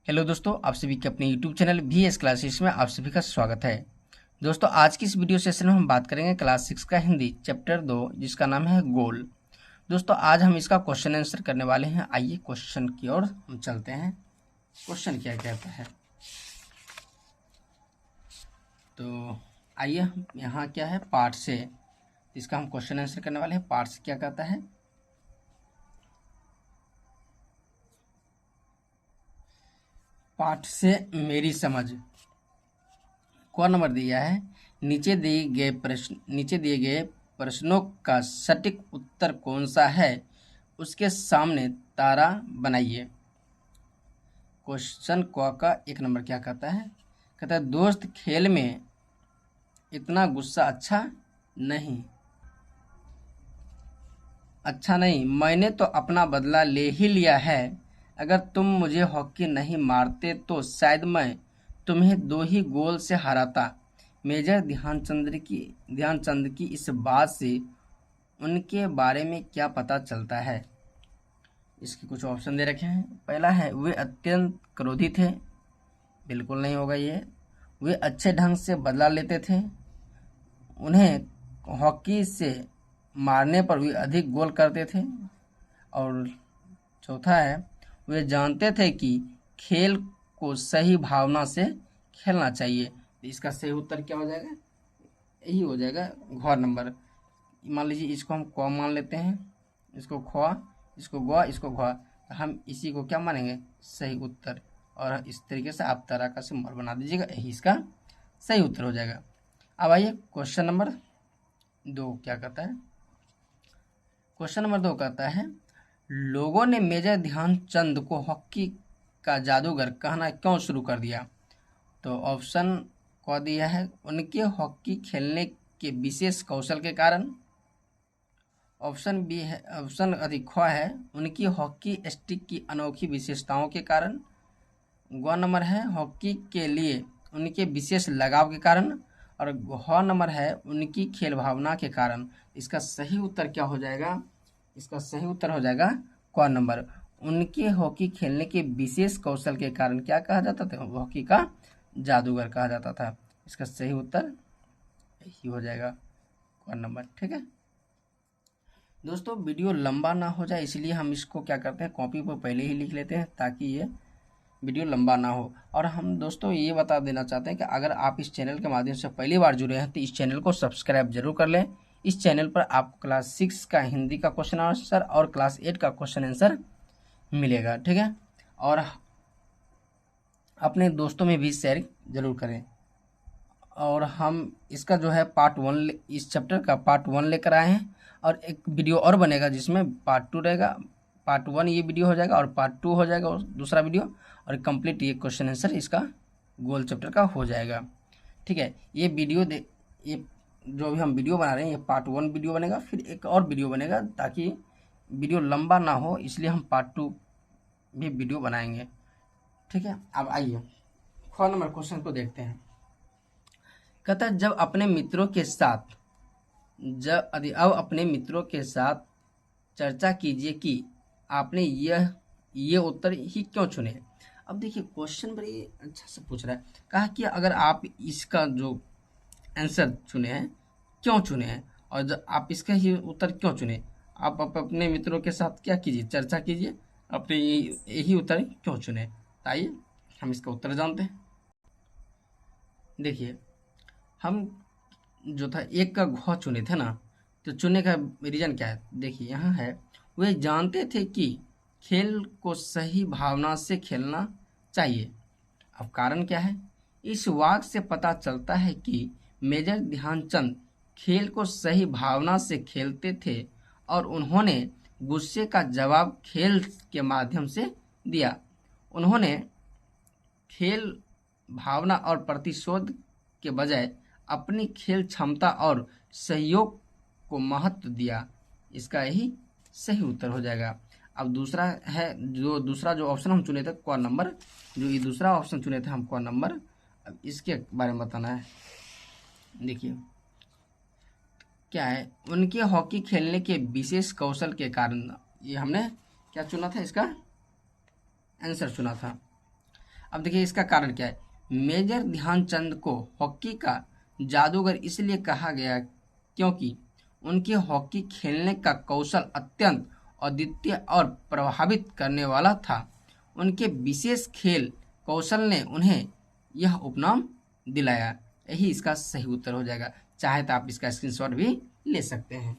Hello दोस्तों, आप सभी के अपने यूट्यूब चैनल VS क्लासेस में आप सभी का स्वागत है। दोस्तों, आज की इस वीडियो सेशन में हम बात करेंगे क्लास 6 का हिंदी चैप्टर 2 जिसका नाम है गोल। दोस्तों, आज हम इसका क्वेश्चन आंसर करने वाले हैं। आइए क्वेश्चन की ओर हम चलते हैं। क्वेश्चन क्या कहता है, तो आइए हम यहाँ क्या है पार्ट से इसका हम क्वेश्चन आंसर करने वाले हैं। पार्ट से क्या कहता है, पाठ से मेरी समझ। कौन नंबर दिया है, नीचे दिए गए प्रश्नों का सटीक उत्तर कौन सा है, उसके सामने तारा बनाइए। क्वेश्चन क का 1 नंबर क्या कहता है, कहता है दोस्त खेल में इतना गुस्सा अच्छा नहीं, मैंने तो अपना बदला ले ही लिया है। अगर तुम मुझे हॉकी नहीं मारते तो शायद मैं तुम्हें 2 ही गोल से हराता। मेजर ध्यानचंद की इस बात से उनके बारे में क्या पता चलता है। इसके कुछ ऑप्शन दे रखे हैं। पहला है वे अत्यंत क्रोधी थे, बिल्कुल नहीं होगा ये। वे अच्छे ढंग से बदला लेते थे, उन्हें हॉकी से मारने पर वे अधिक गोल करते थे। और चौथा है वे जानते थे कि खेल को सही भावना से खेलना चाहिए। तो इसका सही उत्तर क्या हो जाएगा, यही हो जाएगा घ नंबर। मान लीजिए इसको हम क मान लेते हैं, इसको ख, इसको ग, इसको घ, तो हम इसी को क्या मानेंगे, सही उत्तर। और इस तरीके से आप तरह का सिंबल बना दीजिएगा, यही इसका सही उत्तर हो जाएगा। अब आइए क्वेश्चन नंबर 2 क्या कहता है। क्वेश्चन नंबर 2 कहता है लोगों ने मेजर ध्यानचंद को हॉकी का जादूगर कहना क्यों शुरू कर दिया। तो ऑप्शन क दिया है उनके हॉकी खेलने के विशेष कौशल के कारण। ऑप्शन बी है, ऑप्शन अधिक ख है उनकी हॉकी स्टिक की अनोखी विशेषताओं के कारण। ग नंबर है हॉकी के लिए उनके विशेष लगाव के कारण। और घ नंबर है उनकी खेल भावना के कारण। इसका सही उत्तर क्या हो जाएगा, इसका सही उत्तर हो जाएगा क नंबर। उनके हॉकी खेलने के विशेष कौशल के कारण क्या कहा जाता था, हॉकी का जादूगर कहा जाता था। इसका सही उत्तर यही हो जाएगा क नंबर। ठीक है दोस्तों, वीडियो लंबा ना हो जाए इसलिए हम इसको क्या करते हैं, कॉपी पर पहले ही लिख लेते हैं ताकि ये वीडियो लंबा ना हो। और हम दोस्तों ये बता देना चाहते हैं कि अगर आप इस चैनल के माध्यम से पहली बार जुड़े हैं तो इस चैनल को सब्सक्राइब जरूर कर लें। इस चैनल पर आपको क्लास 6 का हिंदी का क्वेश्चन आंसर और क्लास 8 का क्वेश्चन आंसर मिलेगा। ठीक है, और अपने दोस्तों में भी शेयर जरूर करें। और हम इसका जो है पार्ट 1 इस चैप्टर का पार्ट 1 लेकर आए हैं, और एक वीडियो और बनेगा जिसमें पार्ट 2 रहेगा। पार्ट 1 ये वीडियो हो जाएगा और पार्ट 2 हो जाएगा और दूसरा वीडियो, और कंप्लीट ये क्वेश्चन आंसर इसका गोल चैप्टर का हो जाएगा। ठीक है, ये ये जो भी हम वीडियो बना रहे हैं ये पार्ट 1 वीडियो बनेगा, फिर एक और वीडियो बनेगा ताकि वीडियो लंबा ना हो, इसलिए हम पार्ट 2 भी वीडियो बनाएंगे। ठीक है, अब आइए ख नंबर क्वेश्चन को देखते हैं। कहता है अब अपने मित्रों के साथ चर्चा कीजिए कि आपने ये उत्तर ही क्यों चुने। अब देखिए क्वेश्चन बड़ी अच्छा से पूछ रहा है, कहा कि अगर आप इसका जो आंसर चुने हैं क्यों चुने हैं, और जब आप इसका ही उत्तर क्यों चुने, आप अपने मित्रों के साथ क्या कीजिए, चर्चा कीजिए, अपने यही उत्तर क्यों चुने। आइए हम इसका उत्तर जानते हैं। देखिए हम जो था 1 का घ चुने थे ना, तो चुनने का रीजन क्या है, देखिए यहाँ है वे जानते थे कि खेल को सही भावना से खेलना चाहिए। अब कारण क्या है, इस वाक्य से पता चलता है कि मेजर ध्यानचंद खेल को सही भावना से खेलते थे और उन्होंने गुस्से का जवाब खेल के माध्यम से दिया। उन्होंने खेल भावना और प्रतिशोध के बजाय अपनी खेल क्षमता और सहयोग को महत्व दिया। इसका यही सही उत्तर हो जाएगा। अब दूसरा है, दूसरा जो ऑप्शन हम चुने थे क नंबर, जो ये दूसरा ऑप्शन चुने थे हम क नंबर, अब इसके बारे में बताना है। देखिए क्या है, उनके हॉकी खेलने के विशेष कौशल के कारण, ये हमने क्या चुना था, इसका आंसर चुना था। अब देखिए इसका कारण क्या है। मेजर ध्यानचंद को हॉकी का जादूगर इसलिए कहा गया क्योंकि उनके हॉकी खेलने का कौशल अत्यंत अद्वितीय और प्रभावित करने वाला था। उनके विशेष खेल कौशल ने उन्हें यह उपनाम दिलाया। यही इसका सही उत्तर हो जाएगा। चाहे तो आप इसका स्क्रीनशॉट भी ले सकते हैं।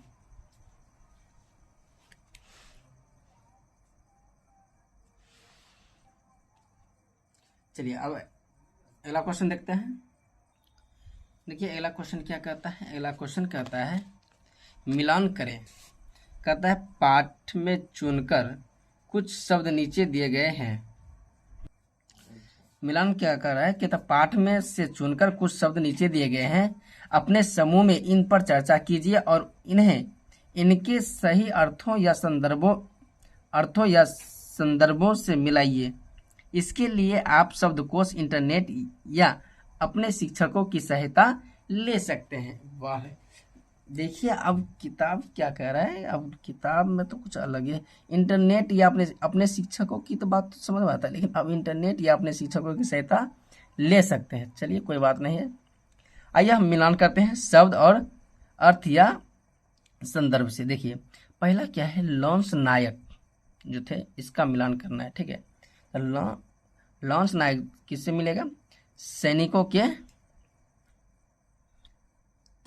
चलिए अब अगला क्वेश्चन देखते हैं। देखिए अगला क्वेश्चन क्या कहता है। अगला क्वेश्चन कहता है मिलान करें। कहता है पाठ में चुनकर कुछ शब्द नीचे दिए गए हैं। मिलान क्या कर रहा है कि पाठ में से चुनकर कुछ शब्द नीचे दिए गए हैं। अपने समूह में इन पर चर्चा कीजिए और इन्हें इनके सही अर्थों या संदर्भों से मिलाइए। इसके लिए आप शब्दकोश, इंटरनेट या अपने शिक्षकों की सहायता ले सकते हैं। वाह, देखिए अब किताब क्या कह रहा है। अब किताब में तो कुछ अलग है। इंटरनेट या अपने शिक्षकों की तो बात तो समझ में आता है, लेकिन अब इंटरनेट या अपने शिक्षकों की सहायता ले सकते हैं। चलिए कोई बात नहीं है। आइए हम मिलान करते हैं शब्द और अर्थ या संदर्भ से। देखिए पहला क्या है, लॉन्स नायक जो थे इसका मिलान करना है। ठीक है, लॉन्स नायक किससे मिलेगा, सैनिकों के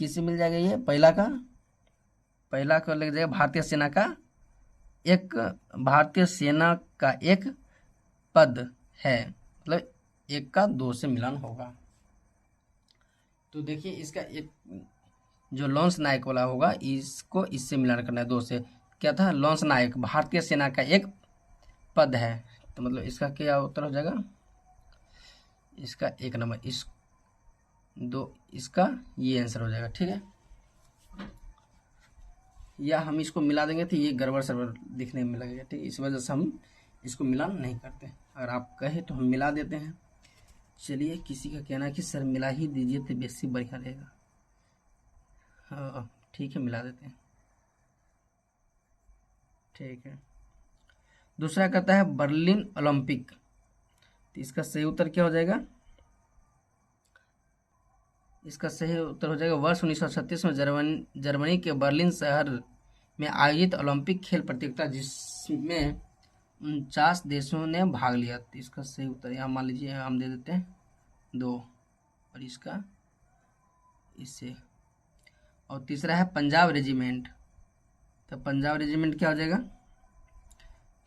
किससे मिल जाएगा। ये पहला का लग जाएगा भारतीय सेना का एक पद है, मतलब एक का दो से मिलान होगा। तो देखिए इसका एक जो लॉन्स नायक वाला होगा इसको इससे मिलान करना है दो से। क्या था, लॉन्स नायक भारतीय सेना का एक पद है, तो मतलब इसका क्या उत्तर हो जाएगा, इसका एक नंबर, इस दो, इसका ये आंसर हो जाएगा। ठीक है, या हम इसको मिला देंगे तो ये गड़बड़ सरबर दिखने में लगेगा। ठीक है, इस वजह से हम इसको मिलान नहीं करते। अगर आप कहे तो हम मिला देते हैं। चलिए किसी का कहना है कि सर मिला ही दीजिए तो बेसी बढ़िया रहेगा। हाँ ठीक है, मिला देते हैं। ठीक है, दूसरा कहता है बर्लिन ओलंपिक, तो इसका सही उत्तर क्या हो जाएगा, इसका सही उत्तर हो जाएगा वर्ष 1936 में जर्मनी के बर्लिन शहर में आयोजित ओलंपिक खेल प्रतियोगिता, जिसमें 49 देशों ने भाग लिया। तो इसका सही उत्तर यहाँ मान लीजिए हम दे देते हैं 2, और इसका इससे। और तीसरा है पंजाब रेजिमेंट, तो पंजाब रेजिमेंट क्या हो जाएगा,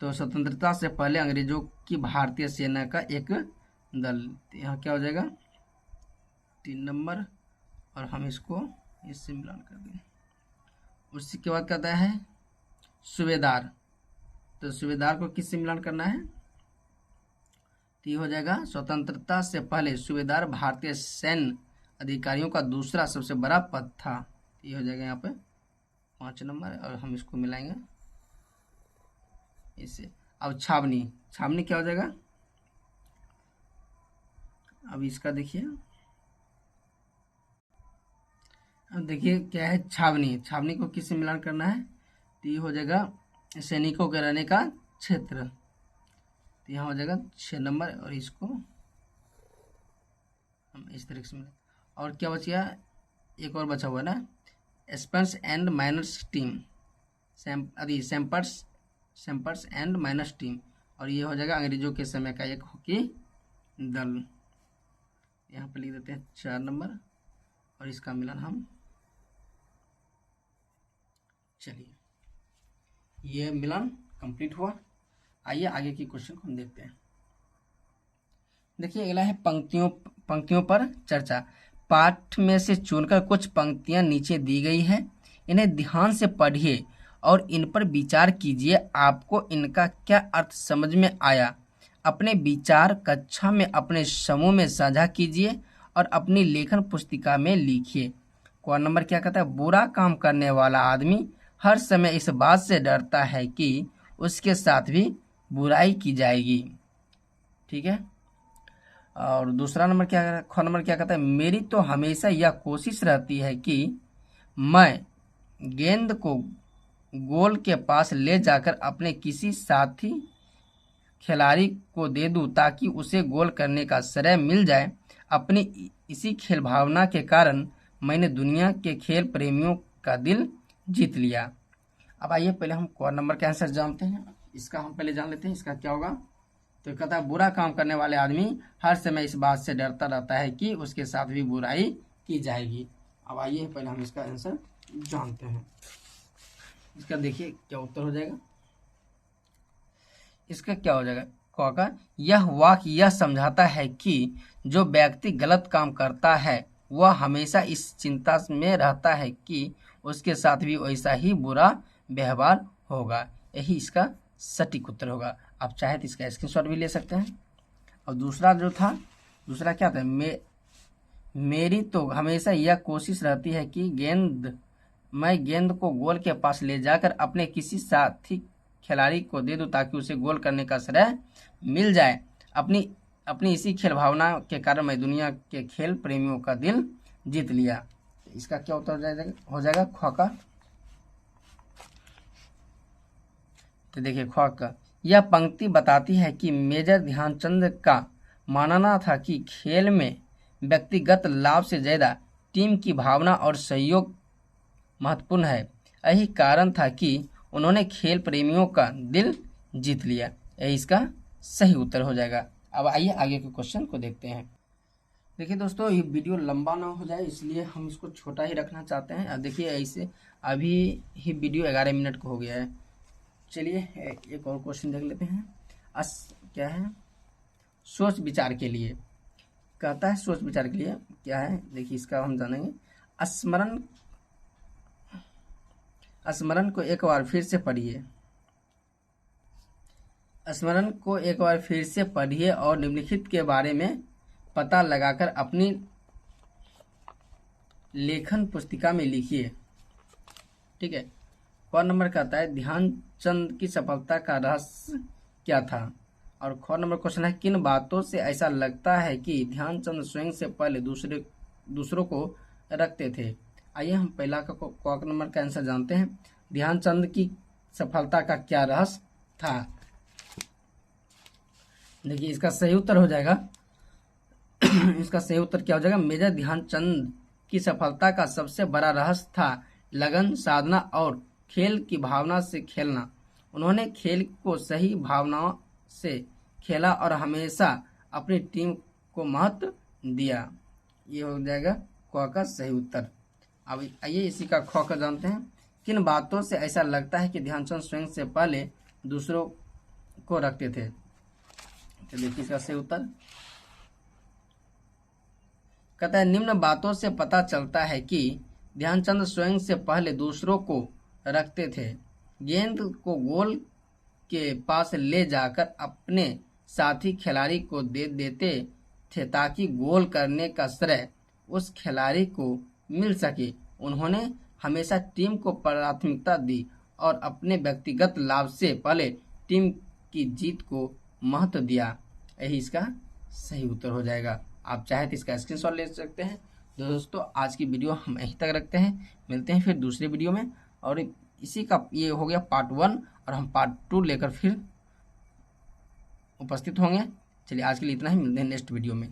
तो स्वतंत्रता से पहले अंग्रेजों की भारतीय सेना का एक दल। तो यहाँ क्या हो जाएगा 3 नंबर, और हम इसको इससे मिलान कर दें। उसी के बाद कहता है सूबेदार, तो सूबेदार को किससे मिलान करना है, तो ये हो जाएगा स्वतंत्रता से पहले सूबेदार भारतीय सैन्य अधिकारियों का दूसरा सबसे बड़ा पद था। ये हो जाएगा यहाँ पे 5 नंबर, और हम इसको मिलाएंगे इससे। अब छावनी क्या हो जाएगा, अब इसका देखिए, अब देखिए क्या है छावनी को किससे मिलान करना है, तो ये हो जाएगा सैनिकों के रहने का क्षेत्र। तो यहाँ हो जाएगा 6 नंबर, और इसको हम इस तरीके से मिला। और क्या बच गया, एक और बचा हुआ है ना, स्पेंस and miners team, sappers and miners team, और ये हो जाएगा अंग्रेजों के समय का एक हॉकी दल। यहाँ पर लिख देते हैं 4 नंबर, और इसका मिलान हम, चलिए ये मिलान कंप्लीट हुआ। आइए आगे की क्वेश्चन को हम देखते हैं। देखिए अगला है पंक्तियों पर चर्चा। पाठ में से चुनकर कुछ पंक्तियां नीचे दी गई है, इन्हें ध्यान से पढ़िए और इन पर विचार कीजिए। आपको इनका क्या अर्थ समझ में आया। अपने विचार कक्षा में अपने समूह में साझा कीजिए और अपनी लेखन पुस्तिका में लिखिए। क्वेश्चन नंबर क्या कहता है, बुरा काम करने वाला आदमी हर समय इस बात से डरता है कि उसके साथ भी बुराई की जाएगी। ठीक है, और दूसरा नंबर क्वेश्चन नंबर क्या कहता है, मेरी तो हमेशा यह कोशिश रहती है कि मैं गेंद को गोल के पास ले जाकर अपने किसी साथी खिलाड़ी को दे दूं ताकि उसे गोल करने का श्रेय मिल जाए। अपनी इसी खेल भावना के कारण मैंने दुनिया के खेल प्रेमियों का दिल जीत लिया। अब आइए पहले हम क्वेश्चन नंबर का आंसर जानते हैं। इसका हम पहले जान लेते हैं इसका क्या होगा। तो कहता है बुरा काम करने वाले आदमी हर समय इस बात से डरता रहता है कि उसके साथ भी बुराई की जाएगी। अब आइए पहले हम इसका आंसर जानते हैं। इसका देखिए क्या उत्तर हो जाएगा। इसका क्या हो जाएगा क का, यह वाक्य यह समझाता है कि जो व्यक्ति गलत काम करता है वह हमेशा इस चिंता में रहता है कि उसके साथ भी वैसा ही बुरा व्यवहार होगा। यही इसका सटीक उत्तर होगा। आप चाहे तो इसका स्क्रीनशॉट भी ले सकते हैं। और दूसरा जो था, दूसरा क्या था, मेरी तो हमेशा यह कोशिश रहती है कि मैं गेंद को गोल के पास ले जाकर अपने किसी साथी खिलाड़ी को दे दूं ताकि उसे गोल करने का श्रेय मिल जाए। अपनी इसी खेल भावना के कारण मैं दुनिया के खेल प्रेमियों का दिल जीत लिया। इसका क्या उत्तर हो जाएगा ख का। तो देखिए ख का, यह पंक्ति बताती है कि मेजर ध्यानचंद का मानना था कि खेल में व्यक्तिगत लाभ से ज्यादा टीम की भावना और सहयोग महत्वपूर्ण है। यही कारण था कि उन्होंने खेल प्रेमियों का दिल जीत लिया। यही इसका सही उत्तर हो जाएगा। अब आइए आगे के क्वेश्चन को देखते हैं। देखिए दोस्तों, ये वीडियो लंबा ना हो जाए इसलिए हम इसको छोटा ही रखना चाहते हैं। अब देखिए ऐसे अभी ही वीडियो 11 मिनट का हो गया है। चलिए एक और क्वेश्चन देख लेते हैं। क्या है, सोच विचार के लिए कहता है। सोच विचार के लिए क्या है, देखिए इसका हम जानेंगे। स्मरण को एक बार फिर से पढ़िए। स्मरण को एक बार फिर से पढ़िए और निम्नलिखित के बारे में पता लगाकर अपनी लेखन पुस्तिका में लिखिए। ठीक है। क नंबर कहता है ध्यानचंद की सफलता का रहस्य क्या था। और ख नंबर क्वेश्चन है किन बातों से ऐसा लगता है कि ध्यानचंद स्वयं से पहले दूसरों को रखते थे। आइए हम पहला क नंबर का आंसर जानते हैं। ध्यानचंद की सफलता का क्या रहस्य था। देखिए इसका सही उत्तर हो जाएगा इसका सही उत्तर क्या हो जाएगा, मेजर ध्यानचंद की सफलता का सबसे बड़ा रहस्य था लगन, साधना और खेल की भावना से खेलना। उन्होंने खेल को सही भावनाओं से खेला और हमेशा अपनी टीम को महत्व दिया। ये हो जाएगा क का सही उत्तर। अब आइए इसी का ख का जानते हैं। किन बातों से ऐसा लगता है कि ध्यानचंद स्वयं से पहले दूसरों को रखते थे। तो देखिए इसका सही उत्तर कहता है निम्न बातों से पता चलता है कि ध्यानचंद स्वयं से पहले दूसरों को रखते थे। गेंद को गोल के पास ले जाकर अपने साथी खिलाड़ी को दे देते थे ताकि गोल करने का श्रेय उस खिलाड़ी को मिल सके। उन्होंने हमेशा टीम को प्राथमिकता दी और अपने व्यक्तिगत लाभ से पहले टीम की जीत को महत्व दिया। यही इसका सही उत्तर हो जाएगा। आप चाहे तो इसका स्क्रीनशॉट ले सकते हैं। दोस्तों आज की वीडियो हम यहीं तक रखते हैं। मिलते हैं फिर दूसरे वीडियो में। और इसी का ये हो गया पार्ट 1 और हम पार्ट 2 लेकर फिर उपस्थित होंगे। चलिए आज के लिए इतना ही, मिलते हैं नेक्स्ट वीडियो में।